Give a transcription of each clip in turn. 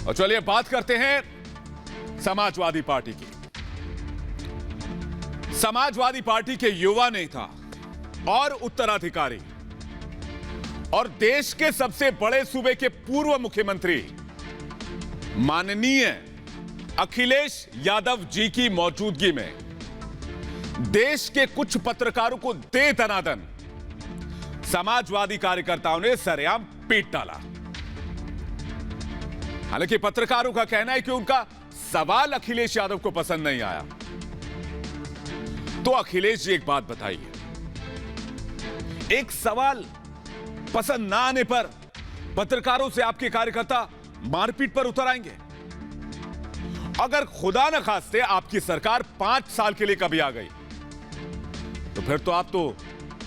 और चलिए बात करते हैं समाजवादी पार्टी की। समाजवादी पार्टी के युवा नेता और उत्तराधिकारी और देश के सबसे बड़े सूबे के पूर्व मुख्यमंत्री माननीय अखिलेश यादव जी की मौजूदगी में देश के कुछ पत्रकारों को दे दनादन समाजवादी कार्यकर्ताओं ने सरेआम पीट डाला। हालांकि पत्रकारों का कहना है कि उनका सवाल अखिलेश यादव को पसंद नहीं आया। तो अखिलेश जी एक बात बताइए, एक सवाल पसंद ना आने पर पत्रकारों से आपके कार्यकर्ता मारपीट पर उतर आएंगे? अगर खुदा न खास्ते आपकी सरकार 5 साल के लिए कभी आ गई तो फिर तो आप तो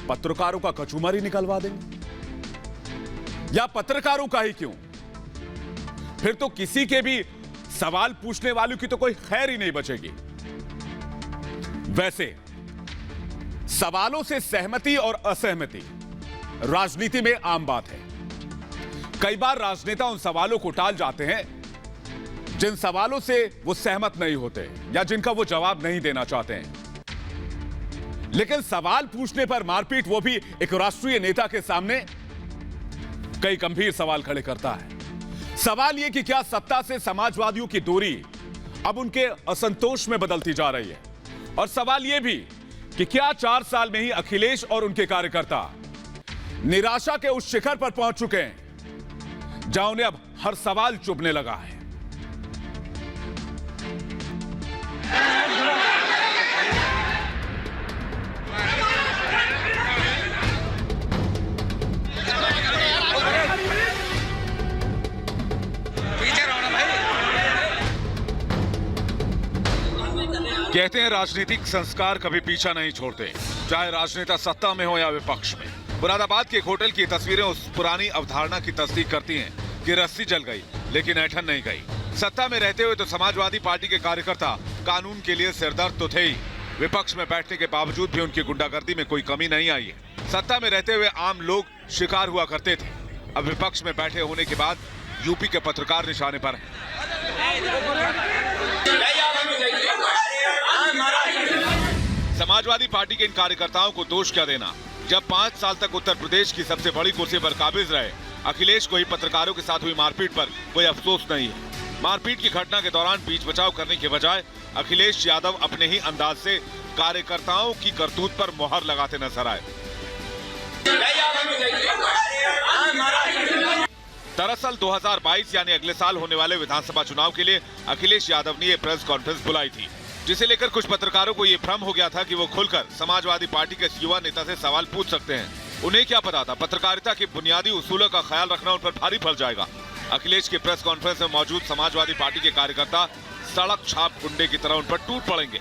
पत्रकारों का कचूमर ही निकलवा देंगे। या पत्रकारों का ही क्यों, फिर तो किसी के भी सवाल पूछने वालों की तो कोई खैर ही नहीं बचेगी। वैसे सवालों से सहमति और असहमति राजनीति में आम बात है। कई बार राजनेता उन सवालों को टाल जाते हैं जिन सवालों से वो सहमत नहीं होते या जिनका वो जवाब नहीं देना चाहते हैं। लेकिन सवाल पूछने पर मारपीट, वो भी एक राष्ट्रीय नेता के सामने, कई गंभीर सवाल खड़े करता है। सवाल यह कि क्या सत्ता से समाजवादियों की दूरी अब उनके असंतोष में बदलती जा रही है, और सवाल यह भी कि क्या 4 साल में ही अखिलेश और उनके कार्यकर्ता निराशा के उस शिखर पर पहुंच चुके हैं जहां उन्हें अब हर सवाल चुभने लगा है। कहते हैं राजनीतिक संस्कार कभी पीछा नहीं छोड़ते, चाहे राजनेता सत्ता में हो या विपक्ष में। मुरादाबाद के एक होटल की तस्वीरें उस पुरानी अवधारणा की तस्दीक करती हैं कि रस्सी जल गई लेकिन ऐठन नहीं गई। सत्ता में रहते हुए तो समाजवादी पार्टी के कार्यकर्ता कानून के लिए सिरदर्द तो थे ही, विपक्ष में बैठने के बावजूद भी उनकी गुंडागर्दी में कोई कमी नहीं आई है। सत्ता में रहते हुए आम लोग शिकार हुआ करते थे, अब विपक्ष में बैठे होने के बाद यूपी के पत्रकार निशाने पर हैं। समाजवादी पार्टी के इन कार्यकर्ताओं को दोष क्या देना, जब 5 साल तक उत्तर प्रदेश की सबसे बड़ी कुर्सी पर काबिज रहे अखिलेश को ही पत्रकारों के साथ हुई मारपीट पर कोई अफसोस नहीं है। मारपीट की घटना के दौरान बीच बचाव करने के बजाय अखिलेश यादव अपने ही अंदाज से कार्यकर्ताओं की करतूत पर मोहर लगाते नजर आए। दरअसल 2022 यानी अगले साल होने वाले विधानसभा चुनाव के लिए अखिलेश यादव ने ये प्रेस कॉन्फ्रेंस बुलाई थी, जिसे लेकर कुछ पत्रकारों को ये भ्रम हो गया था कि वो खुलकर समाजवादी पार्टी के युवा नेता से सवाल पूछ सकते हैं। उन्हें क्या पता था पत्रकारिता के बुनियादी उसूलों का ख्याल रखना उन पर भारी पड़ जाएगा। अखिलेश की प्रेस कॉन्फ्रेंस में मौजूद समाजवादी पार्टी के कार्यकर्ता सड़क छाप गुंडे की तरह उन पर टूट पड़ेंगे।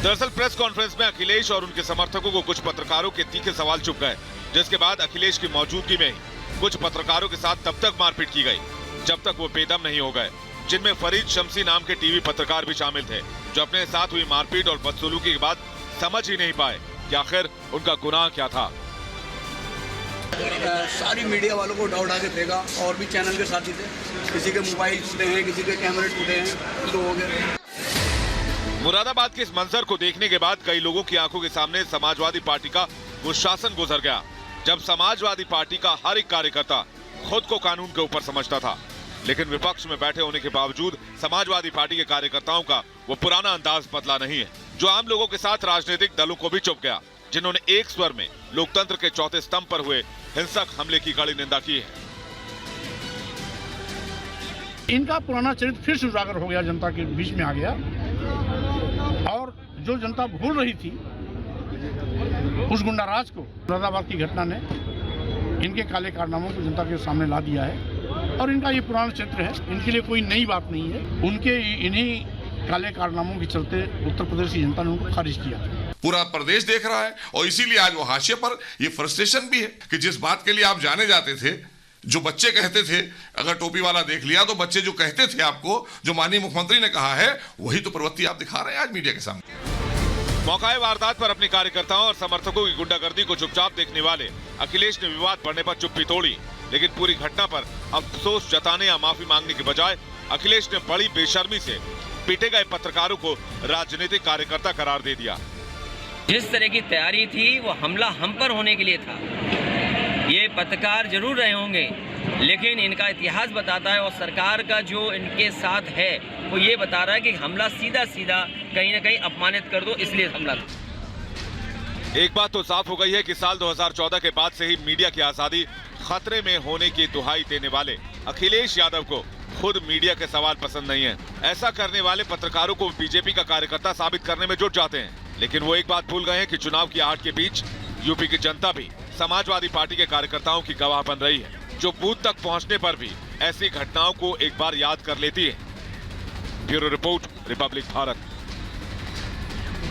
दरअसल प्रेस कॉन्फ्रेंस में अखिलेश और उनके समर्थकों को कुछ पत्रकारों के तीखे सवाल चुभ गए, जिसके बाद अखिलेश की मौजूदगी में कुछ पत्रकारों के साथ तब तक मारपीट की गई जब तक वो बेदम नहीं हो गए, जिनमें फरीद शमसी नाम के टीवी पत्रकार भी शामिल थे, जो अपने साथ हुई मारपीट और बदसलूकी के बाद समझ ही नहीं पाए कि आखिर उनका गुनाह क्या था। सारी मीडिया वालों को उठा के फेंका, और भी चैनल के साथी थे, किसी के मोबाइल टूटे हैं, किसी के कैमरे टूटे हैं, तो हो गए। मुरादाबाद के इस मंजर को देखने के बाद कई लोगों की आंखों के सामने समाजवादी पार्टी का वो शासन गुजर गया, जब समाजवादी पार्टी का हर एक कार्यकर्ता खुद को कानून के ऊपर समझता था। लेकिन विपक्ष में बैठे होने के बावजूद समाजवादी पार्टी के कार्यकर्ताओं का वो पुराना अंदाज बदला नहीं है, जो आम लोगों के साथ राजनीतिक दलों को भी चुभ गया, जिन्होंने एक स्वर में लोकतंत्र के चौथे स्तंभ पर हुए हिंसक हमले की कड़ी निंदा की है। इनका पुराना चरित्र फिर से उजागर हो गया, जनता के बीच में आ गया, और जो जनता भूल रही थी उस गुंडाराज को मुरादाबाद की घटना ने इनके काले कारनामों को जनता के सामने ला दिया है। और इनका ये पुराना चरित्र है, इनके लिए कोई नई बात नहीं है। उनके इन्हीं काले कारनामों के चलते उत्तर प्रदेश की जनता ने उनको खारिज किया। पूरा प्रदेश देख रहा है, और इसीलिए आज वो हाशिए पर ये फ्रस्ट्रेशन भी है कि जिस बात के लिए आप जाने जाते थे जो बच्चे कहते थे, अगर टोपी वाला देख लिया तो बच्चे जो कहते थे आपको, जो माननीय मुख्यमंत्री ने कहा है, वही तो प्रवृत्ति आप दिखा रहे हैं आज मीडिया के सामने। मौकाए वारदात पर अपनी कार्यकर्ताओं और समर्थकों की गुंडागर्दी को चुपचाप देखने वाले अखिलेश ने विवाद बढ़ने पर चुप्पी तोड़ी, लेकिन पूरी घटना पर अफसोस जताने या माफी मांगने के बजाय अखिलेश ने बड़ी बेशर्मी से पीटे गए पत्रकारों को राजनीतिक कार्यकर्ता करार दे दिया। जिस तरह की तैयारी थी वो हमला हम पर होने के लिए था। ये पत्रकार जरूर रहे होंगे, लेकिन इनका इतिहास बताता है और सरकार का जो इनके साथ है वो ये बता रहा है कि हमला सीधा सीधा कहीं ना कहीं अपमानित कर दो, इसलिए हमला था। एक बात तो साफ हो गई है कि साल 2014 के बाद से ही मीडिया की आजादी खतरे में होने की दुहाई देने वाले अखिलेश यादव को खुद मीडिया के सवाल पसंद नहीं है। ऐसा करने वाले पत्रकारों को बीजेपी का कार्यकर्ता साबित करने में जुट जाते हैं, लेकिन वो एक बात भूल गए हैं कि चुनाव की आहट के बीच यूपी की जनता भी समाजवादी पार्टी के कार्यकर्ताओं की गवाह बन रही है, जो बूथ तक पहुंचने पर भी ऐसी घटनाओं को एक बार याद कर लेती है। Bureau report, Republic Bharat.